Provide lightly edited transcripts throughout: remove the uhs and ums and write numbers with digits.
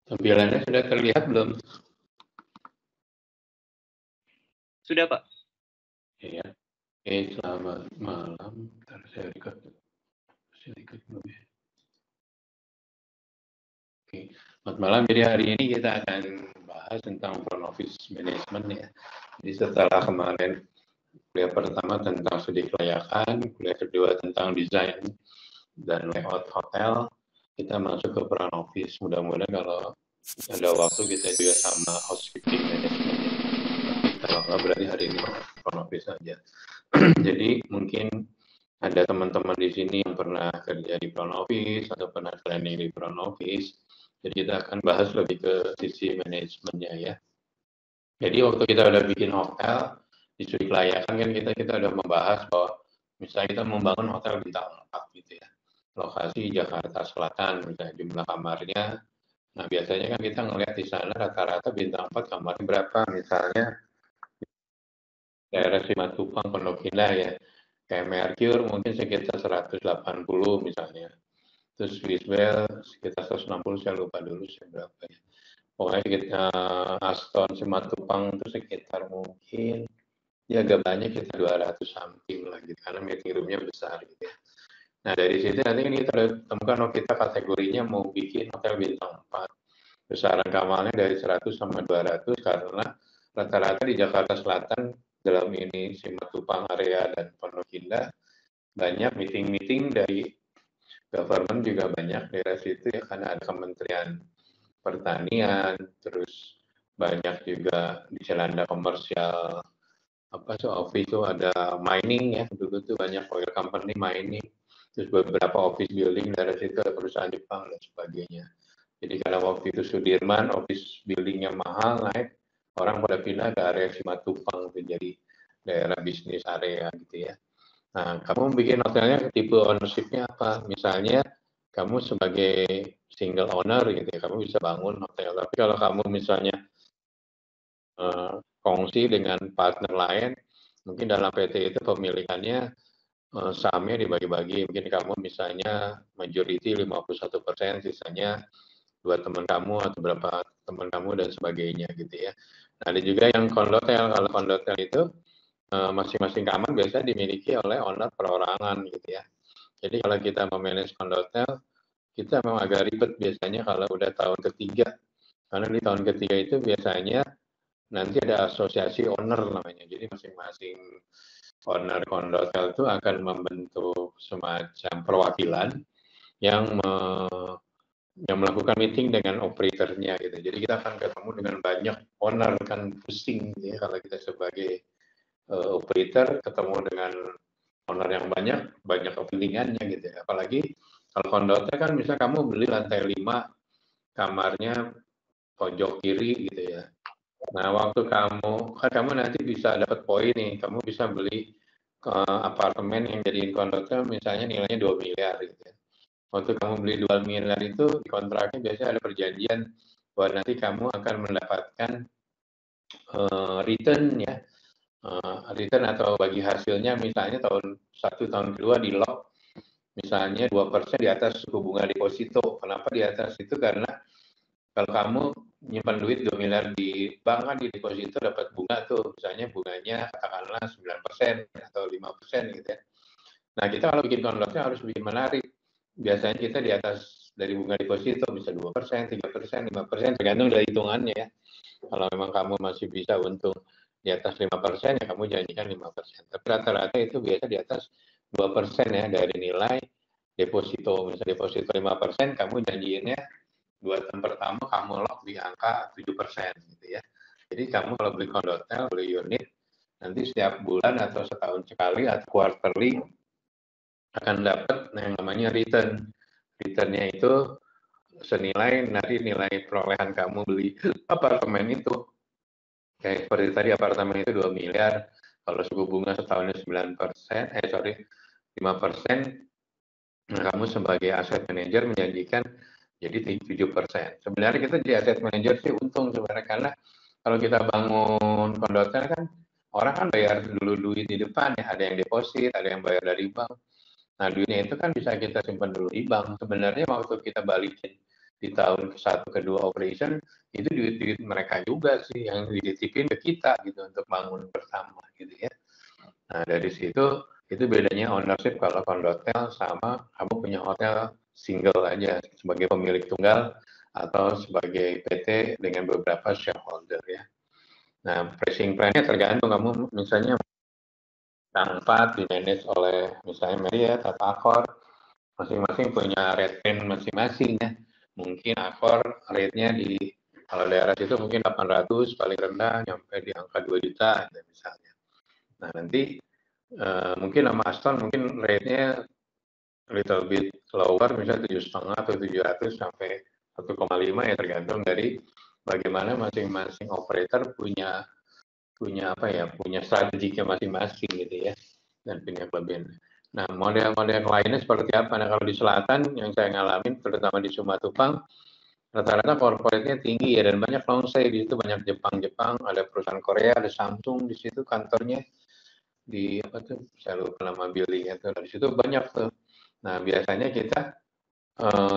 Tampilannya sudah terlihat belum? Sudah, Pak. Iya. Selamat malam. Ntar saya record dulu ya. Oke, selamat malam. Jadi hari ini kita akan bahas tentang front office management ya. Jadi setelah kemarin kuliah pertama tentang studi kelayakan, kuliah kedua tentang desain dan layout hotel, kita masuk ke front office. Mudah-mudahan kalau ada waktu kita juga sama housekeeping management ya. Tapi kalau nggak berarti hari ini front office saja. Jadi mungkin ada teman-teman di sini yang pernah kerja di front office atau pernah training di front office. Jadi kita akan bahas lebih ke sisi manajemennya ya. Jadi waktu kita udah bikin hotel di studi kelayakan kan kita udah membahas bahwa misalnya kita membangun hotel bintang 4 gitu ya. Lokasi Jakarta Selatan misalnya jumlah kamarnya. Nah biasanya kan kita ngelihat di sana rata-rata bintang 4 kamarnya berapa misalnya daerah Simatupang, Pondok Indah ya. Kayak Mercure mungkin sekitar 180 misalnya. Terus Wisbel sekitar 160, saya lupa dulu berapa ya. Pokoknya kita Aston Simatupang itu sekitar mungkin ya agak banyak kita 200 something lah gitu karena meeting roomnya besar gitu ya. Nah dari situ nanti kan kita temukan kita kategorinya mau bikin hotel bintang 4. Besaran kamarnya dari 100 sampai 200 karena rata-rata di Jakarta Selatan dalam ini Simatupang area dan Pondok Indah banyak meeting-meeting dari government juga banyak daerah situ ya karena ada Kementerian Pertanian, terus banyak juga di Celanda komersial office itu ada mining ya dulu tuh banyak oil company mining, terus beberapa office building daerah situ ada perusahaan Jepang dan sebagainya. Jadi karena waktu itu Sudirman office buildingnya mahal naik, orang pada pindah ke area Simatupang jadi daerah bisnis area gitu ya. Nah, kamu bikin hotelnya tipe ownership-nya apa? Misalnya kamu sebagai single owner gitu ya, kamu bisa bangun hotel. Tapi kalau kamu misalnya kongsi dengan partner lain, mungkin dalam PT itu pemilikannya sahamnya dibagi-bagi. Mungkin kamu misalnya majority 51%, sisanya dua teman kamu atau berapa teman kamu dan sebagainya gitu ya. Nah, ada juga yang kondotel. Kalau kondotel itu masing-masing kamar biasanya dimiliki oleh owner perorangan gitu ya. Jadi kalau kita memanage kondotel, kita memang agak ribet biasanya kalau udah tahun ketiga. Karena di tahun ketiga itu biasanya nanti ada asosiasi owner namanya. Jadi masing-masing owner kondotel itu akan membentuk semacam perwakilan yang melakukan meeting dengan operatornya gitu. Jadi kita akan ketemu dengan banyak owner kan pusing ya kalau kita sebagai operator ketemu dengan owner yang banyak kepentingannya gitu ya. Apalagi kalau kondotel kan misalnya kamu beli lantai 5 kamarnya pojok kiri gitu ya. Nah, waktu kamu nanti bisa dapat poin nih, kamu bisa beli apartemen yang jadiin kondotel misalnya nilainya 2 miliar gitu ya. Waktu kamu beli 2 miliar itu di kontraknya biasanya ada perjanjian bahwa nanti kamu akan mendapatkan return ya, return atau bagi hasilnya misalnya tahun kedua di lock misalnya 2% di atas suku bunga deposito. Kenapa di atas itu? Karena kalau kamu nyimpan duit 2 miliar di bank kan di deposito dapat bunga tuh, misalnya bunganya katakanlah 9% atau 5% gitu ya. Nah kita kalau bikin kondotelnya harus bikin menarik. Biasanya kita di atas dari bunga deposito bisa 2%, 3%, 5%, tergantung dari hitungannya ya. Kalau memang kamu masih bisa untung di atas 5%, ya kamu janjikan 5%. Tapi rata-rata itu biasa di atas 2% ya dari nilai deposito. Misalnya deposito 5%, kamu janjiinnya 2 tahun pertama kamu lock di angka 7% gitu ya. Jadi kamu kalau beli kondotel, beli unit, nanti setiap bulan atau setahun sekali atau quarterly akan dapat yang namanya return. Returnnya itu senilai nanti nilai perolehan kamu beli apartemen itu. Kayak seperti tadi apartemen itu 2 miliar, kalau suku bunga setahunnya 9%, 5%, nah kamu sebagai aset manager menjanjikan jadi 7%. Sebenarnya kita jadi aset manager sih untung sebenarnya, karena kalau kita bangun kondotel kan orang kan bayar dulu duit di depan ya, ada yang deposit, ada yang bayar dari bank. Nah duitnya itu kan bisa kita simpan dulu di bank. Sebenarnya waktu kita balikin di tahun ke-1, ke-2 operation, itu duit-duit mereka juga sih yang dititipin ke kita gitu untuk bangun bersama gitu ya. Nah dari situ itu bedanya ownership kalau kondotel sama kamu punya hotel single aja sebagai pemilik tunggal atau sebagai PT dengan beberapa shareholder ya. Nah pricing plan-nya tergantung kamu misalnya bintang 4 di-manage oleh misalnya Marriott atau Accor, masing-masing punya rate plan masing-masing ya. Mungkin Accor rate-nya di kalau daerah situ mungkin 800 paling rendah nyampe di angka 2 juta misalnya. Nah nanti mungkin sama Aston mungkin rate-nya little bit lower misalnya 7,5 atau 700 sampai 1,5 ya tergantung dari bagaimana masing-masing operator punya apa ya, punya strateginya masing-masing gitu ya, dan punya kelebihan. Nah, model-model lainnya seperti apa? Nah, kalau di selatan yang saya ngalamin, terutama di Sumatupang, rata-rata corporate-nya tinggi ya, dan banyak longsay di situ, banyak Jepang, ada perusahaan Korea, ada Samsung di situ kantornya di apa tuh, saya lupa nama building-nya tuh, di situ banyak tuh. Nah, biasanya kita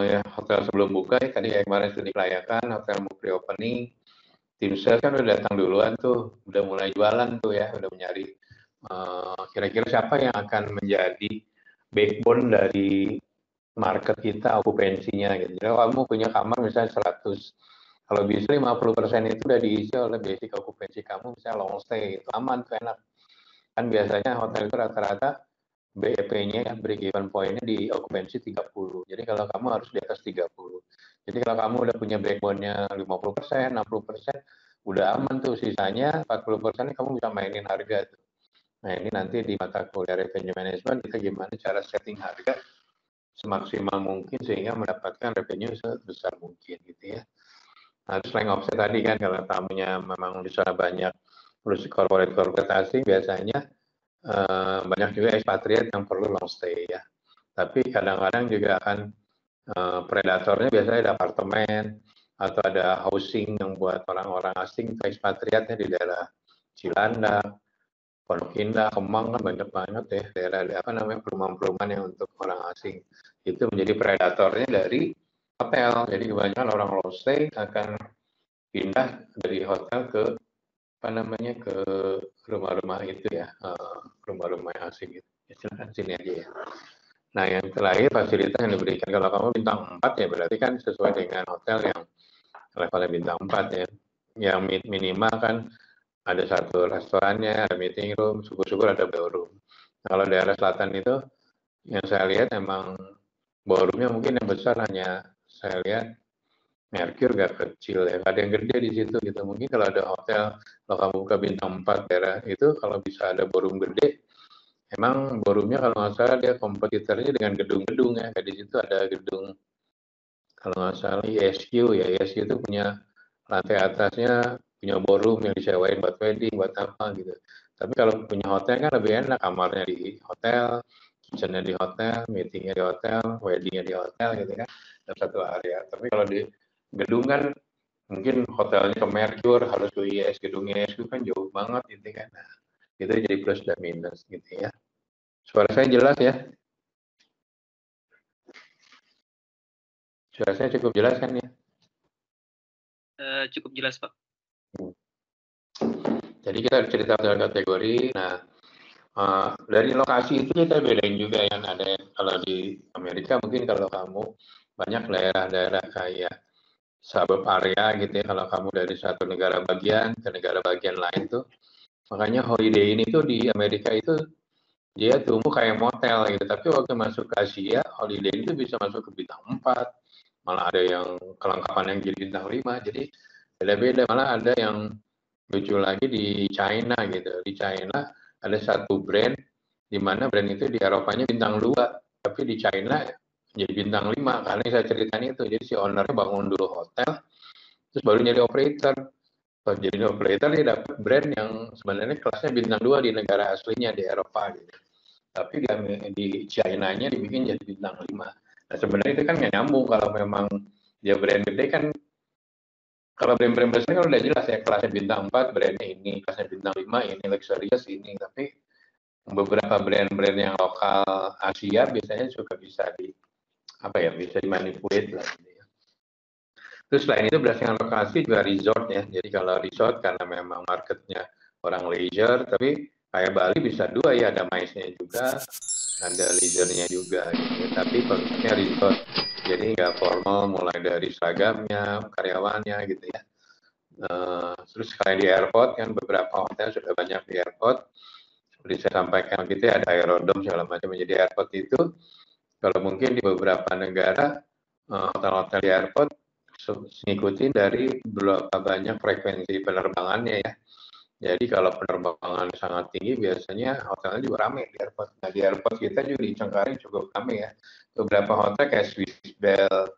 ya hotel sebelum buka ya, tadi kemarin sudah dikelayakan, hotel mau pre-opening, tim sales kan udah datang duluan tuh, udah mulai jualan tuh ya, udah mencari kira-kira siapa yang akan menjadi backbone dari market kita, okupansinya gitu. Jadi kamu punya kamar misalnya 100, kalau bisa 50% itu udah diisi oleh basic okupansi kamu, misalnya long stay, itu aman tuh enak. Kan biasanya hotel itu rata-rata BEP-nya ya, break even point-nya di okupansi 30. Jadi kalau kamu harus di atas 30. Jadi kalau kamu udah punya backbone-nya 50%, 60%, udah aman tuh, sisanya 40% kamu bisa mainin harga tuh. Nah ini nanti di mata kuliah revenue management kita gimana cara setting harga semaksimal mungkin sehingga mendapatkan revenue sebesar mungkin gitu ya. Nah selain offset tadi kan kalau tamunya memang di sana banyak terus corporate asing biasanya banyak juga ekspatriat yang perlu long stay ya. Tapi kadang-kadang juga akan predatornya biasanya ada apartemen atau ada housing yang buat orang-orang asing atau ekspatriatnya di daerah Cilandak, Pondok Indah, Kemang kan banyak banget ya daerah apa namanya perumahan-perumahan yang untuk orang asing. Itu menjadi predatornya dari hotel. Jadi kebanyakan orang long stay akan pindah dari hotel ke apa namanya ke rumah-rumah itu ya, rumah-rumah asing gitu. Ya, silakan sini aja ya. Nah yang terakhir fasilitas yang diberikan kalau kamu bintang 4 ya berarti kan sesuai dengan hotel yang levelnya bintang 4 ya. Yang minimal kan ada satu restorannya, ada meeting room, syukur-syukur ada ballroom. Nah, kalau daerah selatan itu yang saya lihat emang ballroomnya mungkin yang besar hanya saya lihat Mercure gak kecil ya, ada yang gede di situ gitu. Mungkin kalau ada hotel, kalau kamu buka bintang 4 daerah itu, kalau bisa ada ballroom gede, emang ballroomnya kalau nggak salah dia kompetitornya dengan gedung-gedung ya. Kayak di situ ada gedung, kalau nggak salah ISQ ya, ISQ itu punya lantai atasnya, punya ballroom yang disewain buat wedding, buat apa gitu. Tapi kalau punya hotel kan lebih enak, kamarnya di hotel, kitchennya di hotel, meetingnya di hotel, weddingnya di hotel gitu kan, dalam satu area. Tapi kalau di gedung kan mungkin hotelnya ke Mercure harus ke IS, gedung IS itu kan jauh banget gitu kan. Nah, itu jadi plus dan minus gitu ya. Suara saya jelas ya? Suara saya cukup jelas kan ya? Cukup jelas, Pak. Jadi kita cerita soal kategori. Nah, dari lokasi itu kita bedain juga yang ada kalau di Amerika mungkin kalau kamu banyak daerah-daerah kayak suburb area gitu ya, kalau kamu dari satu negara bagian ke negara bagian lain tuh, makanya Holiday Inn itu di Amerika itu dia tumbuh kayak motel gitu, tapi waktu masuk ke Asia, Holiday Inn itu bisa masuk ke bintang 4, malah ada yang kelengkapan yang jadi bintang 5, jadi beda-beda, malah ada yang lucu lagi di China gitu, di China ada satu brand di mana brand itu di Eropanya bintang 2, tapi di China jadi bintang 5, karena yang saya ceritain itu, jadi si ownernya bangun dulu hotel, terus baru jadi operator. Kalau jadi operator dia dapat brand yang sebenarnya kelasnya bintang 2 di negara aslinya di Eropa gitu. Tapi di China-nya dibikin jadi bintang 5. Nah sebenarnya itu kan nggak nyambung kalau memang dia brand gede kan, kalau brand-brand besar kan udah jelas ya kelasnya bintang 4 brandnya ini, kelasnya bintang 5 ini, luxurious ini. Tapi beberapa brand-brand yang lokal Asia biasanya juga bisa bisa dimanipulate lah. Terus selain itu berdasarkan lokasi juga resort ya. Jadi kalau resort karena memang marketnya orang leisure, tapi kayak Bali bisa dua ya, ada MICE-nya juga, ada leisure-nya juga gitu ya. Tapi konsepnya resort, jadi nggak formal mulai dari seragamnya, karyawannya gitu ya. Terus kayak di airport kan beberapa hotel sudah banyak di airport. Seperti saya sampaikan gitu ya, ada aerodrome segala macam. Jadi airport itu kalau mungkin di beberapa negara hotel-hotel di airport ngikutin dari berapa banyak frekuensi penerbangannya ya. Jadi kalau penerbangan sangat tinggi biasanya hotelnya juga ramai di airport. Nah di airport kita juga di Cengkareng cukup ramai ya. Beberapa hotel kayak Swiss Bell,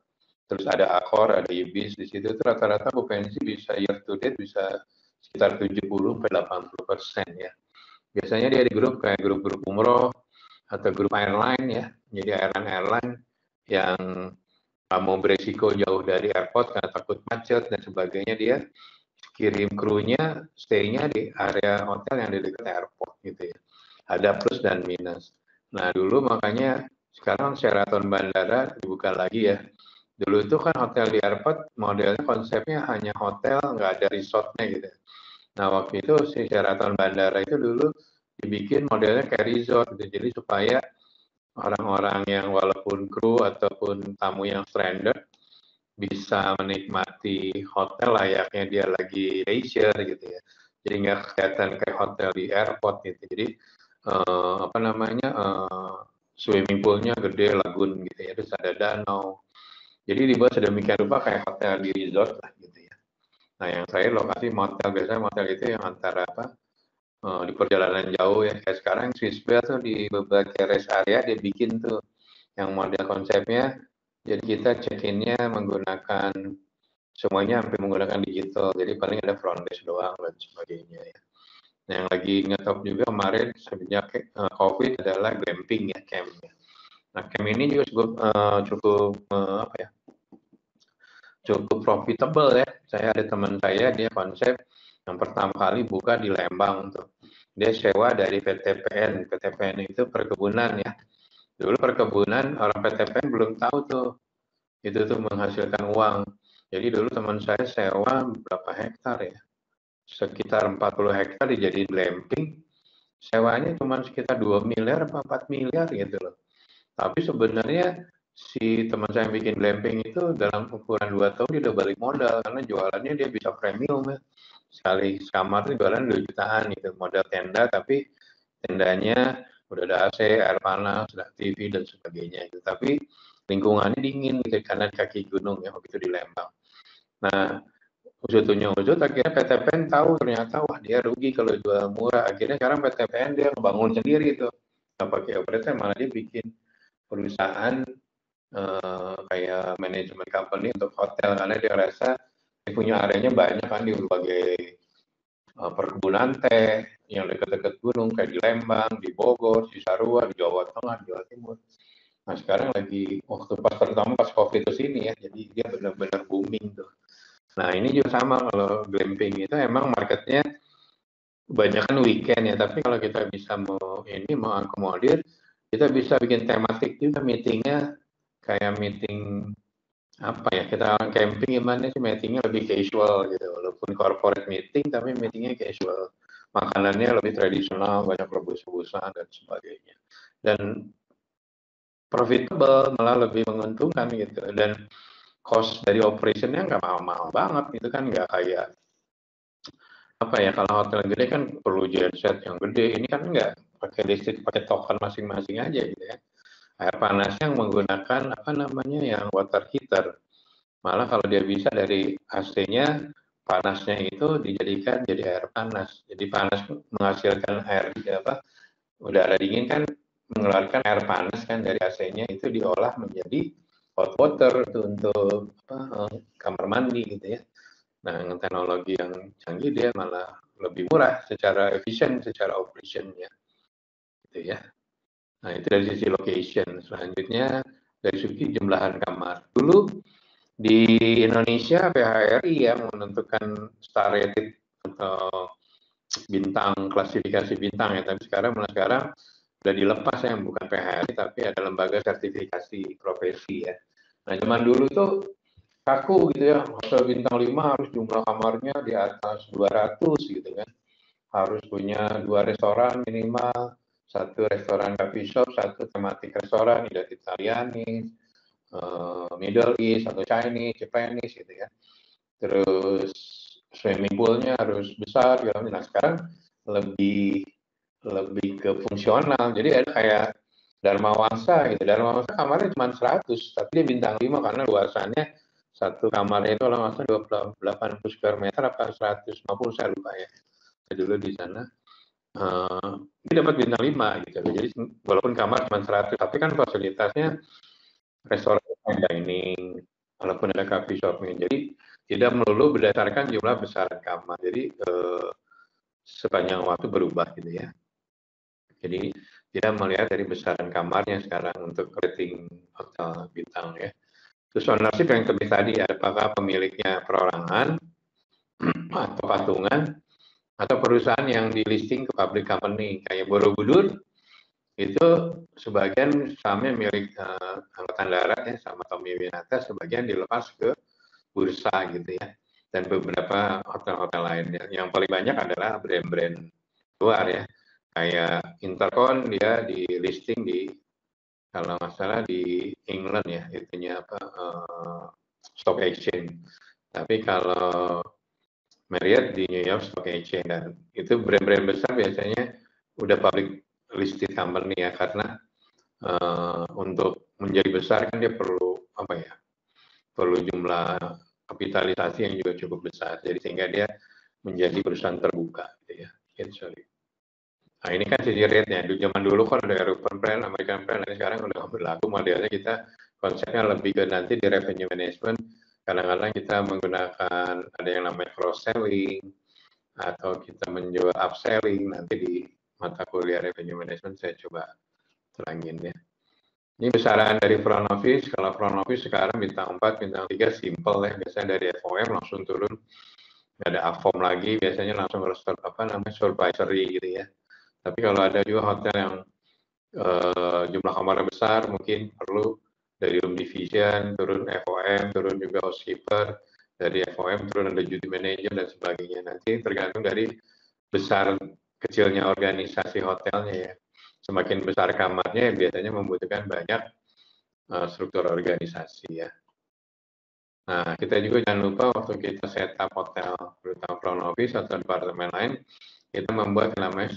terus ada Accor, ada Ibis di situ tuh rata-rata okupansi bisa year to date bisa sekitar 70-80% ya. Biasanya dia di grup kayak grup-grup umroh atau grup airline ya. Jadi airline yang mau beresiko jauh dari airport karena takut macet dan sebagainya, dia kirim krunya stay-nya di area hotel yang di dekat airport gitu ya. Ada plus dan minus. Nah dulu makanya sekarang Sheraton Bandara dibuka lagi ya. Dulu itu kan hotel di airport modelnya konsepnya hanya hotel, nggak ada resortnya gitu. Nah waktu itu si Sheraton Bandara itu dulu dibikin modelnya kayak resort gitu. Jadi supaya orang-orang yang walaupun kru ataupun tamu yang stranded bisa menikmati hotel layaknya dia lagi leisure gitu ya. Jadi nggak kelihatan kayak hotel di airport gitu. Jadi swimming poolnya gede, lagun gitu ya. Terus ada danau. Jadi dibuat sedemikian rupa kayak hotel di resort lah gitu ya. Nah yang saya lokasi motel, biasanya motel itu yang antara di perjalanan jauh ya. Kayak sekarang Swiss Bell tuh di beberapa rest area dia bikin tuh yang model konsepnya. Jadi kita check-in-nya menggunakan semuanya hampir menggunakan digital, jadi paling ada front desk doang dan sebagainya ya. Nah, yang lagi ngetop juga kemarin semenjak COVID adalah glamping ya, camp. Nah, camp ini juga cukup profitable ya. Saya ada teman saya, dia konsep yang pertama kali buka di Lembang tuh. Dia sewa dari PTPN. PTPN itu perkebunan ya. Dulu perkebunan orang PTPN belum tahu tuh itu tuh menghasilkan uang. Jadi dulu teman saya sewa berapa hektar ya? Sekitar 40 hektar dijadiin glamping. Sewanya cuma sekitar 2 miliar atau 4 miliar gitu loh. Tapi sebenarnya si teman saya yang bikin glamping itu dalam ukuran 2 tahun dia udah balik modal karena jualannya dia bisa premium ya. Sekali kamar tuh jualan 2 jutaan gitu. Modal tenda tapi tendanya udah ada AC, air panas, ada TV dan sebagainya gitu. Tapi lingkungannya dingin gitu karena kaki gunung ya waktu itu di Lembang. Nah, usut akhirnya PTPN tahu ternyata wah dia rugi kalau jual murah. Akhirnya sekarang PTPN dia ngebangun sendiri itu. Nggak pakai operator, malah dia bikin perusahaan kayak manajemen company untuk hotel karena dia rasa dia punya areanya banyak kan di berbagai perkebunan teh yang dekat-dekat gunung kayak di Lembang, di Bogor, di Sarua, di Jawa Tengah, di Jawa Timur. Nah sekarang lagi waktu pertama pas COVID itu sini ya, jadi dia benar-benar booming tuh. Nah ini juga sama kalau glamping itu emang marketnya kebanyakan weekend ya, tapi kalau kita bisa mau akomodir, kita bisa bikin tematik juga meetingnya kayak meeting apa ya, kita orang camping gimana sih meetingnya lebih casual gitu, walaupun corporate meeting tapi meetingnya casual, makanannya lebih tradisional, banyak rebus-rebusan dan sebagainya, dan profitable malah lebih menguntungkan gitu, dan cost dari operationnya nggak mahal-mahal banget gitu kan, nggak kayak apa ya, kalau hotel gede kan perlu genset yang gede, ini kan nggak pakai listrik, pakai token masing-masing aja gitu ya. Air panasnya yang menggunakan apa namanya yang water heater, malah kalau dia bisa dari AC-nya panasnya itu dijadikan jadi air panas, jadi panas menghasilkan air apa udara dingin kan mengeluarkan air panas kan dari AC-nya, itu diolah menjadi hot water itu untuk kamar mandi gitu ya. Nah, dengan teknologi yang canggih dia malah lebih murah secara efisien, secara operationnya, gitu ya. Nah, itu dari sisi location. Selanjutnya dari segi jumlahan kamar. Dulu di Indonesia PHRI yang menentukan star rated atau bintang, klasifikasi bintang ya. Tapi sekarang sudah dilepas ya, bukan PHRI tapi ada lembaga sertifikasi profesi ya. Nah, zaman dulu tuh kaku gitu ya, hotel bintang 5 harus jumlah kamarnya di atas 200 gitu kan. Harus punya 2 restoran minimal, 1 restoran coffee shop, 1 tematik restoran, either Italianis, Middle East atau Chinese, Japanese gitu ya. Terus swimming poolnya harus besar gitu. Nah sekarang lebih ke fungsional. Jadi ada kayak Dharma Wangsa gitu. Dharma Wangsa kamarnya cuma 100, tapi dia bintang 5 karena luasannya satu kamarnya itu kalau nggak salah 80 square meter apa 150 saya lupa ya. Saya dulu di sana. Dia dapat bintang 5 gitu. Jadi walaupun kamar cuma 100, tapi kan fasilitasnya restoran dining, walaupun ada coffee shopnya. Jadi tidak melulu berdasarkan jumlah besar kamar. Jadi sepanjang waktu berubah gitu ya. Jadi tidak melihat dari besaran kamarnya sekarang untuk rating hotel bintang ya. Terus ownership yang lebih tadi, apakah pemiliknya perorangan atau patungan atau perusahaan yang di listing ke public company kayak Borobudur itu sebagian sahamnya milik Angkatan Darat ya sama Tommy Winata, sebagian dilepas ke bursa gitu ya, dan beberapa hotel-hotel lainnya. Yang paling banyak adalah brand-brand luar ya, kayak Intercon dia di listing di kalau nggak salah di England ya, itunya apa stock exchange. Tapi kalau Marriott di New York Stock Exchange, dan itu brand-brand besar biasanya udah public listed company ya, karena untuk menjadi besar kan dia perlu apa ya, perlu jumlah kapitalisasi yang juga cukup besar, jadi sehingga dia menjadi perusahaan terbuka gitu ya. Sorry. Nah ini kan sisi rate-nya, di zaman dulu kan ada European Plan, American Plan, nah sekarang udah berlaku modelnya kita konsepnya lebih ke nanti di revenue management, kadang-kadang kita menggunakan ada yang namanya cross selling atau kita menjual upselling, nanti di mata kuliah revenue management saya coba terangin ya. Ini besaran dari front office. Kalau front office sekarang bintang 4, bintang 3 simple ya. Biasanya dari FOM langsung turun. Nggak ada AFOM lagi, biasanya langsung apa namanya supervisory gitu ya. Tapi kalau ada juga hotel yang jumlah kamarnya besar, mungkin perlu dari room division, turun FOM, turun juga housekeeper, dari FOM turun ada duty manager dan sebagainya. Nanti tergantung dari besar kecilnya organisasi hotelnya ya. Semakin besar kamarnya biasanya membutuhkan banyak struktur organisasi ya. Nah, kita juga jangan lupa waktu kita setup hotel, terutama front office atau departemen lain, kita membuat namanya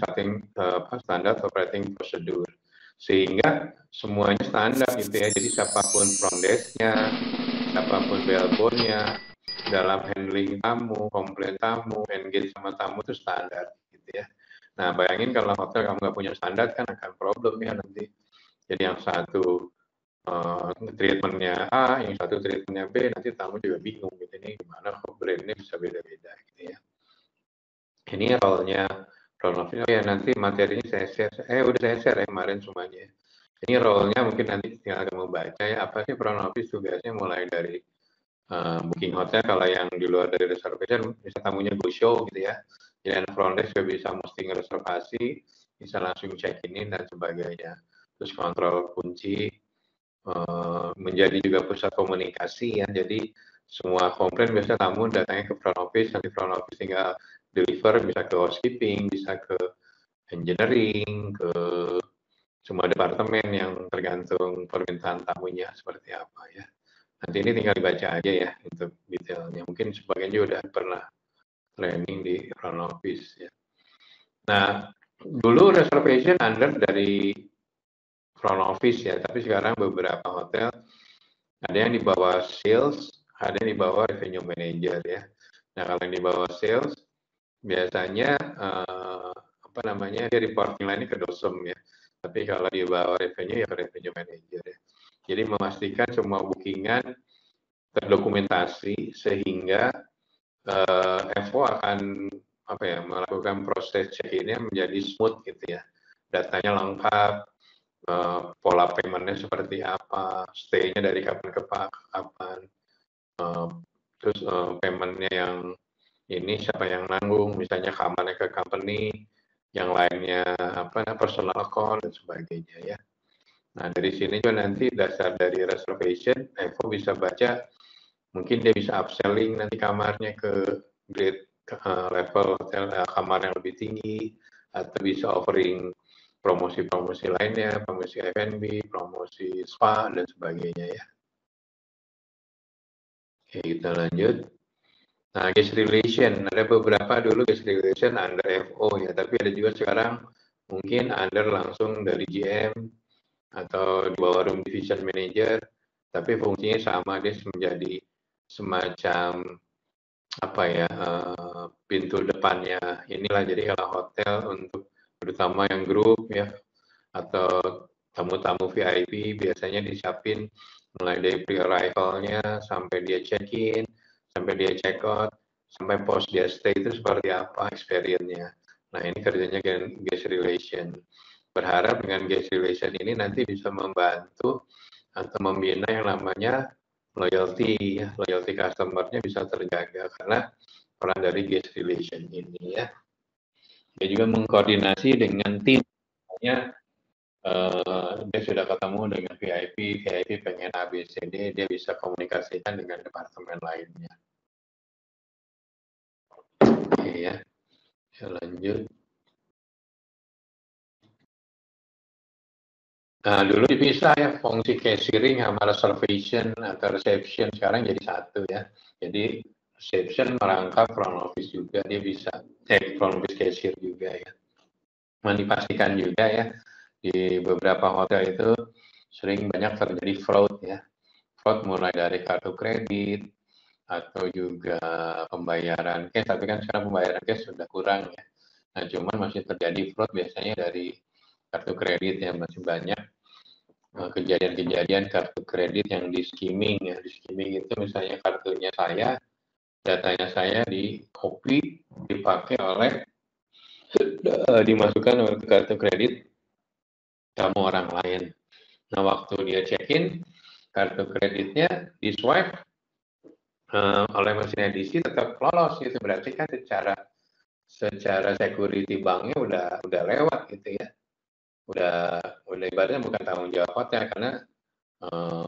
standar operating procedure. Sehingga semuanya standar gitu ya. Jadi siapapun front desk-nya, siapapun bellboy-nya, dalam handling tamu, komplain tamu, engage sama tamu itu standar gitu ya. Nah, bayangin kalau hotel kamu nggak punya standar kan akan problem ya nanti. Jadi yang satu treatmentnya A, yang satu treatmentnya B, nanti tamu juga bingung gitu, ini gimana kok brandnya bisa beda-beda gitu ya. Ini role-nya front office ya, nanti materinya saya share, udah saya share ya kemarin semuanya. Ini role-nya mungkin nanti tinggal kamu baca ya, apa sih front office tugasnya, mulai dari booking hotel, kalau yang di luar dari reservation bisa tamunya go show gitu ya. Jadi front desk juga bisa posting reservasi, bisa langsung check in dan sebagainya. Terus kontrol kunci, menjadi juga pusat komunikasi ya. Jadi semua komplain biasanya tamu datangnya ke front office, nanti front office tinggal deliver, bisa ke housekeeping, bisa ke engineering, ke semua departemen yang tergantung permintaan tamunya seperti apa ya. Nanti ini tinggal dibaca aja ya untuk detailnya. Mungkin sebagian juga udah pernah training di front office ya. Nah, dulu reservation under dari front office ya, tapi sekarang beberapa hotel ada yang di bawah sales, ada yang di bawah revenue manager ya. Nah, kalau yang di bawah sales biasanya apa namanya, dia reporting lainnya ke dosem ya. Tapi kalau di bawah revenue ya ke revenue manager ya. Jadi memastikan semua bookingan terdokumentasi sehingga FO akan apa ya, melakukan proses check-in-nya menjadi smooth gitu ya. Datanya lengkap, pola payment-nya seperti apa, stay-nya dari kapan ke kapan, terus payment-nya yang ini siapa yang nanggung, misalnya kamarnya ke company, yang lainnya apa personal account dan sebagainya ya. Nah dari sini juga nanti dasar dari reservation, FO bisa baca Mungkin dia bisa upselling nanti kamarnya ke grade level hotel kamar yang lebih tinggi, atau bisa offering promosi-promosi lainnya, promosi F&B, promosi spa, dan sebagainya ya. Oke, kita lanjut. Nah, guest relation, ada beberapa dulu guest relation under FO ya, tapi ada juga sekarang mungkin under langsung dari GM atau di bawah room division manager, tapi fungsinya sama, dia menjadi semacam apa ya, pintu depannya inilah. Jadi kalau hotel untuk terutama yang grup ya atau tamu-tamu VIP biasanya disiapin mulai dari pre-arrival-nya sampai dia check-in, sampai dia check-out, sampai post dia stay itu seperti apa experience-nya. Nah, ini kerjanya guest relation. Berharap dengan guest relation ini nanti bisa membantu atau membina yang namanya loyalty, ya. Loyalty customer-nya bisa terjaga karena peran dari guest relation ini ya. Dia juga mengkoordinasi dengan tim, misalnya dia sudah ketemu dengan VIP pengen ABCD, dia bisa komunikasikan dengan departemen lainnya. Oke ya, saya lanjut. Nah, dulu dipisah ya, fungsi cashiering sama reservation atau reception, sekarang jadi satu ya. Jadi reception merangkap front office juga, dia bisa front office cashier juga ya. Dipastikan juga ya, di beberapa hotel itu sering banyak terjadi fraud ya. Fraud mulai dari kartu kredit atau juga pembayaran cash, tapi kan sekarang pembayaran cash sudah kurang ya. Nah, cuman masih terjadi fraud biasanya dari kartu kredit ya, masih banyak kejadian-kejadian kartu kredit yang di skimming ya. Di skimming itu misalnya kartunya saya, datanya saya di copy, dipakai oleh dimasukkan oleh kartu kredit kamu orang lain. Nah, waktu dia check-in, kartu kreditnya di swipe oleh mesin edisi tetap lolos gitu. Berarti kan secara security banknya udah lewat gitu ya. Udah ibaratnya bukan tanggung jawab hotel karena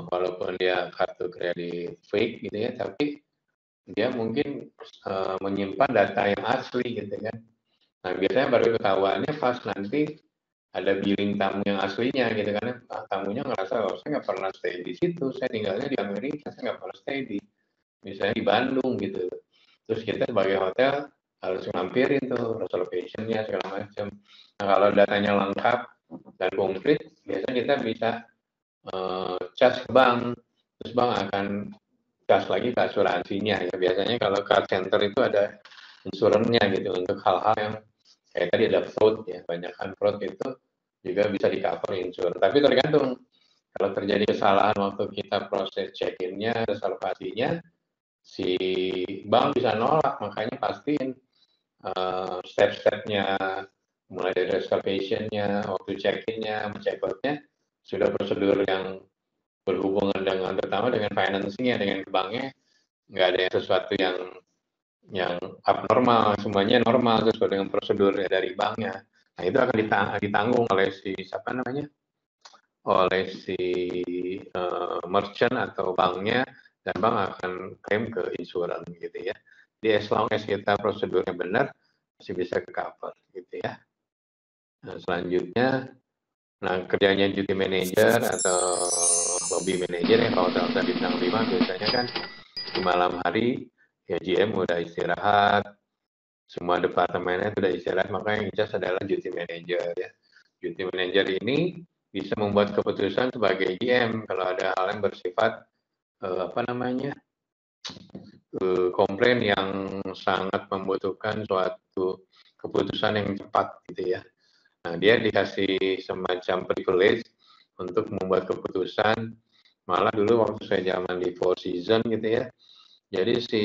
walaupun dia kartu kredit fake gitu ya, tapi dia mungkin menyimpan data yang asli gitu kan. Nah, biasanya baru ketahuannya pas nanti ada billing tamu yang aslinya gitu kan. Tamunya ngerasa, oh saya nggak pernah stay di situ, saya tinggalnya di Amerika, saya nggak pernah stay di misalnya di Bandung gitu. Terus kita sebagai hotel harus ngampirin tuh reservation-nya segala macam. Nah, kalau datanya lengkap dan komplit, biasanya kita bisa cas ke bank, terus bank akan cas lagi ke asuransinya ya. Biasanya kalau card center itu ada insurannya gitu untuk hal-hal yang kayak tadi ada fraud ya, banyakkan fraud itu juga bisa di cover insurance. Tapi tergantung, kalau terjadi kesalahan waktu kita proses check-in-nya, reservasinya, si bank bisa nolak. Makanya pastiin step-stepnya mulai dari reservation-nya, waktu check-in-nya, check-out-nya sudah prosedur yang berhubungan dengan terutama dengan financing-nya, dengan banknya, nggak ada sesuatu yang abnormal, semuanya normal sesuai dengan prosedur dari banknya. Nah, itu akan ditanggung oleh si siapa namanya, oleh si merchant atau banknya, dan bank akan klaim ke insuran gitu ya. Jadi as long as kita prosedurnya benar, masih bisa ke cover gitu ya. Nah, selanjutnya, nah kerjanya duty manager atau lobby manager ya, kalau hotel bintang 5 biasanya kan di malam hari ya GM udah istirahat, semua departemennya sudah istirahat, makanya yang jelas adalah duty manager ya. Duty manager ini bisa membuat keputusan sebagai GM kalau ada hal yang bersifat komplain yang sangat membutuhkan suatu keputusan yang cepat gitu ya. Nah, dia dikasih semacam privilege untuk membuat keputusan. Malah dulu waktu saya zaman di Four Seasons gitu ya, jadi si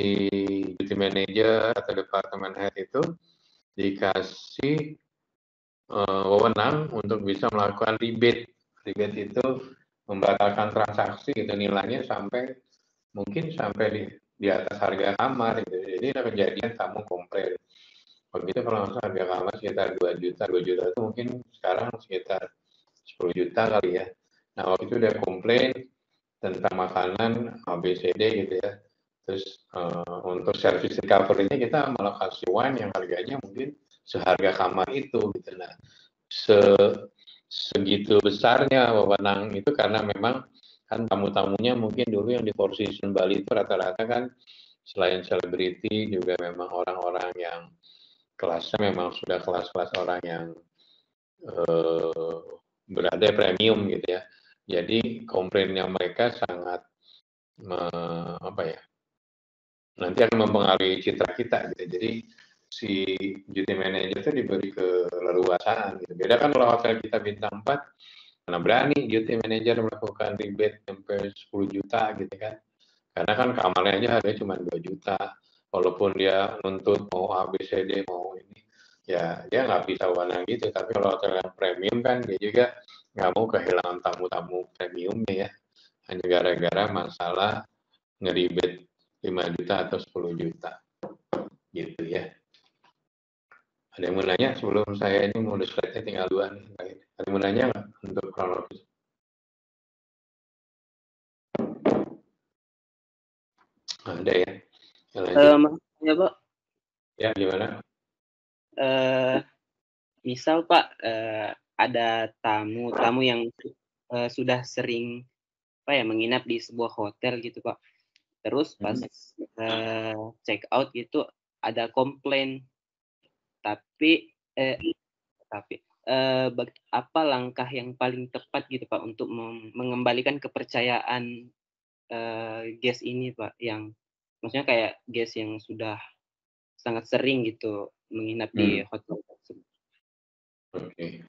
duty manager atau departemen head itu dikasih wewenang untuk bisa melakukan rebate. Rebate itu membatalkan transaksi gitu, nilainya mungkin sampai di atas harga kamar gitu. Jadi ada kejadian tamu komplain. Begitu kalau harga kamar sekitar 2 juta itu mungkin sekarang sekitar 10 juta kali ya. Nah, waktu itu udah komplain tentang makanan ABCD gitu ya. Terus untuk service recovery-nya kita malah kasih wine yang harganya mungkin seharga kamar itu gitu. Nah, segitu besarnya wewenang itu karena memang kan tamu-tamunya mungkin dulu yang di Four Seasons Bali itu rata-rata kan selain selebriti juga memang orang-orang yang kelasnya memang sudah kelas-kelas orang yang berada premium gitu ya. Jadi komplainnya mereka sangat apa ya, nanti akan mempengaruhi citra kita gitu. Jadi si duty manager itu diberi keleluasaan gitu. Beda kan kalau hotel kita bintang 4, mana berani duty manager melakukan rebate sampai 10 juta gitu kan. Karena kan kamarnya aja harganya cuma 2 juta. Walaupun dia nuntut mau A, B, C, D, mau ini, ya dia nggak bisa wewenang gitu. Tapi kalau hotel yang premium kan dia juga nggak mau kehilangan tamu-tamu premiumnya ya. Hanya gara-gara masalah ngeribet 5 juta atau 10 juta. Gitu ya. Ada yang mau nanya sebelum saya ini mau slide-nya tinggal 2 nih. Ada yang mau nanya nggak untuk kronologis? Ada ya. Lanjut. Ya Pak, Ya gimana? misal Pak, ada tamu yang sudah sering menginap di sebuah hotel gitu Pak. Terus pas check out gitu ada komplain, tapi apa langkah yang paling tepat gitu Pak untuk mengembalikan kepercayaan guest ini Pak, yang maksudnya kayak guest yang sudah sangat sering gitu menginap di hotel tersebut. Oke.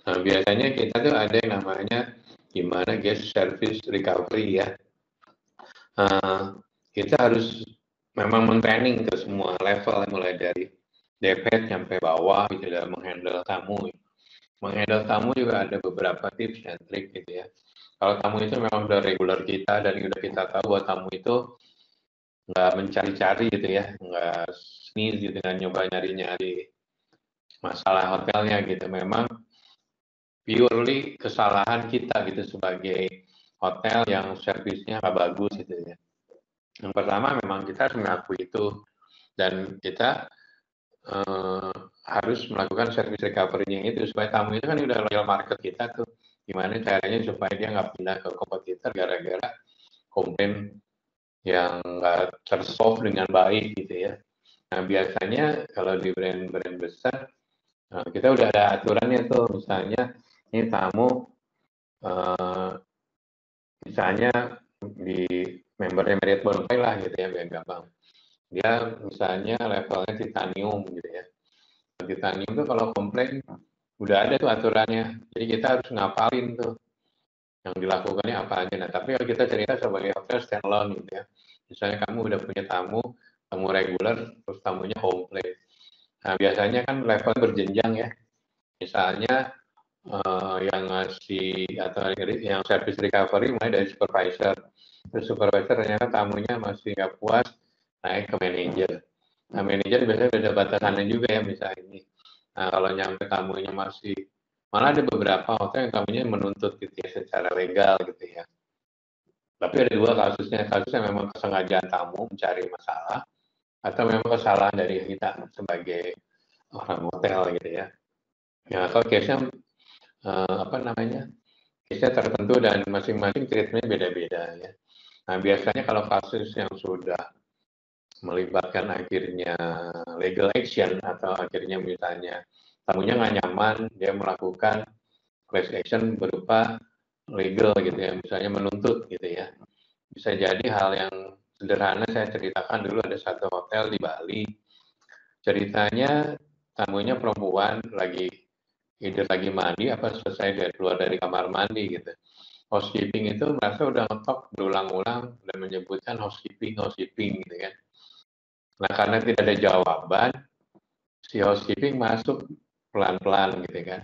Nah, biasanya kita tuh ada yang namanya gimana guest service recovery ya. Kita harus memang men-training ke semua level, mulai dari DP sampai bawah gitu dalam menghandle tamu. Menghandle tamu juga ada beberapa tips dan trik gitu ya. Kalau tamu itu memang udah regular kita dan udah kita tahu bahwa tamu itu nggak mencari-cari gitu ya, nggak sneeze gitu dengan nyoba nyari-nyari masalah hotelnya gitu. Memang purely kesalahan kita gitu sebagai hotel yang servisnya nggak bagus gitu ya. Yang pertama memang kita harus mengakui itu dan kita harus melakukan service recovery-nya itu supaya tamu itu kan udah loyal market kita tuh. Gimana caranya supaya dia nggak pindah ke kompetitor gara-gara komplain yang nggak tersolve dengan baik gitu ya. Nah biasanya kalau di brand-brand besar kita udah ada aturannya tuh, misalnya ini tamu misalnya di membernya Marriott Bonvoy lah gitu ya biar gampang. Dia misalnya levelnya titanium gitu ya. Titanium tuh kalau komplain udah ada tuh aturannya. Jadi kita harus ngapalin tuh yang dilakukannya apa aja. Nah tapi kalau kita cerita sebagai hotel standalone gitu ya. Misalnya kamu udah punya tamu reguler, terus tamunya komplain. Nah biasanya kan level berjenjang ya. Misalnya yang ngasih atau yang service recovery mulai dari supervisor. Terus supervisor ternyata tamunya masih nggak puas, naik ke manajer. Nah manajer biasanya ada batasannya juga ya misalnya ini. Nah kalau nyampe tamunya masih, malah ada beberapa hotel yang tamunya menuntut gitu ya secara legal gitu ya. Tapi ada dua kasusnya memang kesengajaan tamu mencari masalah, atau memang kesalahan dari kita sebagai orang hotel gitu ya. Ya kalau case-nya case-nya tertentu dan masing-masing treatment beda-beda ya. Nah biasanya kalau kasus yang sudah melibatkan akhirnya legal action atau akhirnya misalnya tamunya nggak nyaman, dia melakukan class action berupa legal gitu ya, misalnya menuntut gitu ya. Bisa jadi hal yang sederhana saya ceritakan dulu ada satu hotel di Bali, ceritanya tamunya perempuan lagi mandi apa selesai dari keluar dari kamar mandi gitu. Housekeeping itu merasa udah ngetok berulang-ulang dan menyebutkan housekeeping gitu kan. Nah karena tidak ada jawaban, si housekeeping masuk pelan-pelan gitu kan.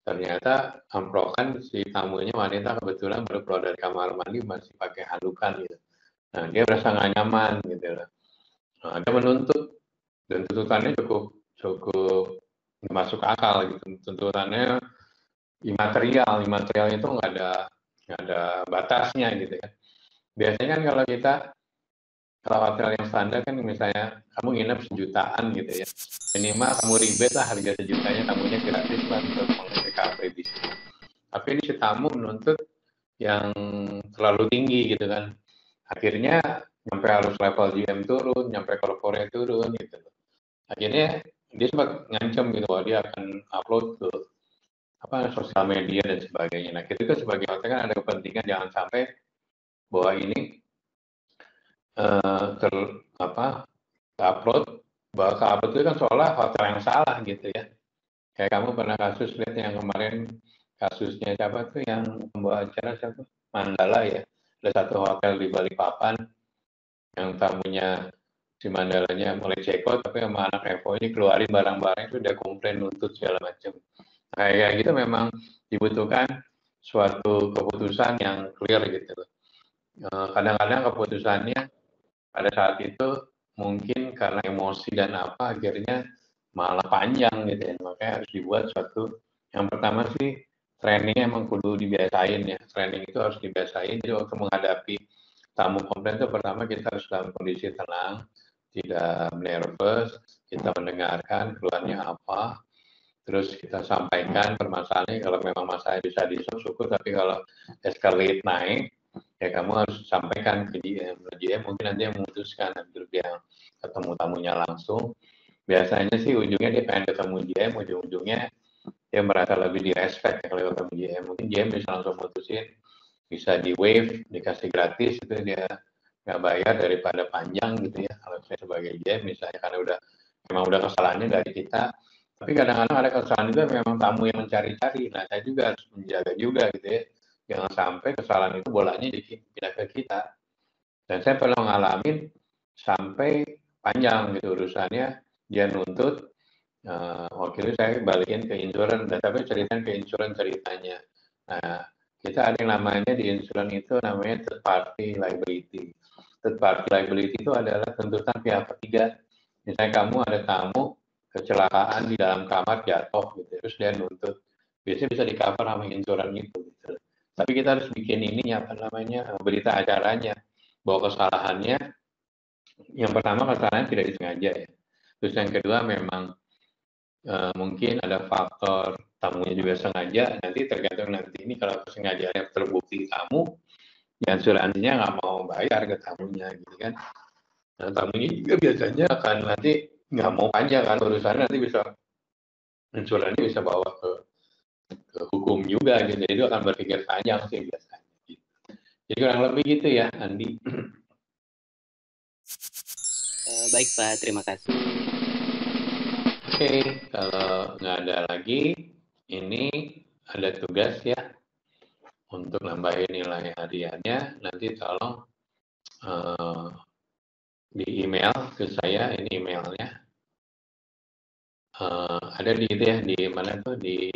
Ternyata amprokan si tamunya wanita kebetulan baru keluar dari kamar mandi masih pakai handukan gitu. Nah dia merasa nggak nyaman gitu loh. Nah, dia menuntut dan tuntutannya cukup masuk akal gitu. Tuntutannya imaterial itu nggak ada batasnya gitu kan. Biasanya kan kalau kita Kalau hotel yang standar kan misalnya kamu nginep sejutaan gitu ya, minimal kamu rebate lah harga sejutanya, tamunya gratis lah untuk meng-recovery di situ. Tapi ini si tamu menuntut yang terlalu tinggi gitu kan, akhirnya sampai harus level GM turun, sampai korporat turun gitu. Akhirnya dia sempat ngancam gitu bahwa dia akan upload ke sosial media dan sebagainya. Nah, kita sebagai hotel kan ada kepentingan jangan sampai bahwa ini upload itu kan seolah hotel yang salah gitu ya. Kayak kamu pernah kasus lihat yang kemarin kasusnya siapa tuh yang pembawa acara siapa? Mandala ya. Ada satu hotel di Balikpapan yang tamunya si Mandalanya mulai cekot tapi sama anak Evo ini keluarin barang-barang itu udah komplain nuntut segala macam. Kayak gitu memang dibutuhkan suatu keputusan yang clear gitu. Kadang-kadang keputusannya pada saat itu mungkin karena emosi dan apa akhirnya malah panjang gitu ya. Makanya harus dibuat suatu yang pertama sih training emang kudu dibiasain ya. Training itu harus dibiasain. Jadi waktu menghadapi tamu komplain itu pertama kita harus dalam kondisi tenang, tidak nervous, kita mendengarkan keluarnya apa, terus kita sampaikan permasalahannya. Kalau memang masalah bisa di-solve syukur, tapi kalau escalate naik ya kamu harus sampaikan ke GM. GM mungkin nanti yang memutuskan, nanti dia ketemu tamunya langsung. Biasanya sih ujungnya dia pengen ketemu GM, ujung-ujungnya dia merasa lebih direspect ya kalau ketemu GM. Mungkin GM bisa langsung mutusin, bisa di waive, dikasih gratis, itu dia nggak bayar daripada panjang gitu ya. Kalau saya sebagai GM misalnya karena memang udah kesalahannya dari kita. Tapi kadang-kadang ada kesalahan juga memang tamu yang mencari-cari. Nah saya juga harus menjaga juga gitu ya. Jangan sampai kesalahan itu bolanya dipindah ke kita. Dan saya pernah ngalamin sampai panjang gitu urusannya, dia nuntut, waktu itu saya balikin ke insurans, dan tapi ceritain ke insurans ceritanya. Nah, kita ada yang namanya di insurans itu namanya third party liability. Third party liability itu adalah tuntutan pihak ketiga. Misalnya kamu ada tamu kecelakaan di dalam kamar jatuh gitu, terus dia nuntut, biasanya bisa di cover sama insurans itu. Gitu. Tapi kita harus bikin ini apa namanya berita acaranya, bahwa kesalahannya yang pertama kesalahan tidak disengaja ya. Terus yang kedua memang mungkin ada faktor tamunya juga sengaja. Nanti tergantung nanti ini kalau kesengajaannya terbukti tamu, ya asuransinya nggak mau bayar ke tamunya gitu kan. Nah tamunya juga biasanya akan nanti nggak mau panjang kan urusannya, nanti bisa insuransi bisa bawa ke hukum juga gitu. Jadi itu akan berpikir panjang sih biasanya. Gitu. Jadi kurang lebih gitu ya, Andi. Baik Pak, terima kasih. Oke, kalau nggak ada lagi, ini ada tugas ya untuk nambahin nilai hariannya. Nanti tolong di email ke saya, ini emailnya. Ada di itu ya, di mana tuh di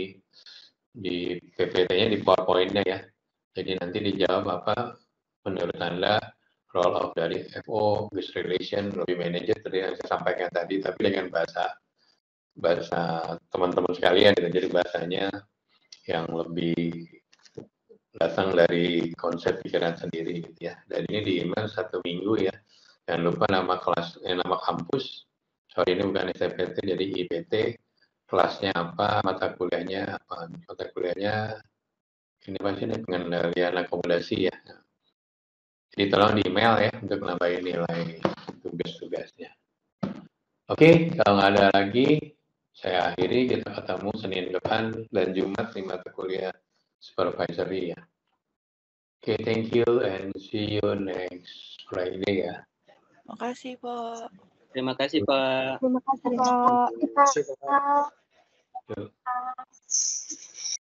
PPT-nya, di PowerPoint-nya ya. Jadi nanti dijawab apa menurut Anda role of dari FO, Business Relation, Lobby Manager tadi yang saya sampaikan tadi, tapi dengan bahasa teman-teman sekalian gitu. Jadi bahasanya yang lebih datang dari konsep pikiran sendiri gitu ya. Dan ini di email 1 minggu ya. Jangan lupa nama kelas, nama kampus. Sorry ini bukan SPT, jadi IPT. Kelasnya apa, mata kuliahnya apa. Mata kuliahnya ini pasti ini pengendalian akomodasi ya. Jadi tolong di email ya untuk nambahin nilai tugas-tugasnya. Oke, kalau nggak ada lagi, saya akhiri. Kita ketemu Senin depan dan Jumat di mata kuliah supervisory ya. Oke, thank you and see you next Friday ya. Makasih, Pak. Terima kasih Pak. Terima kasih, Pak. Yuk.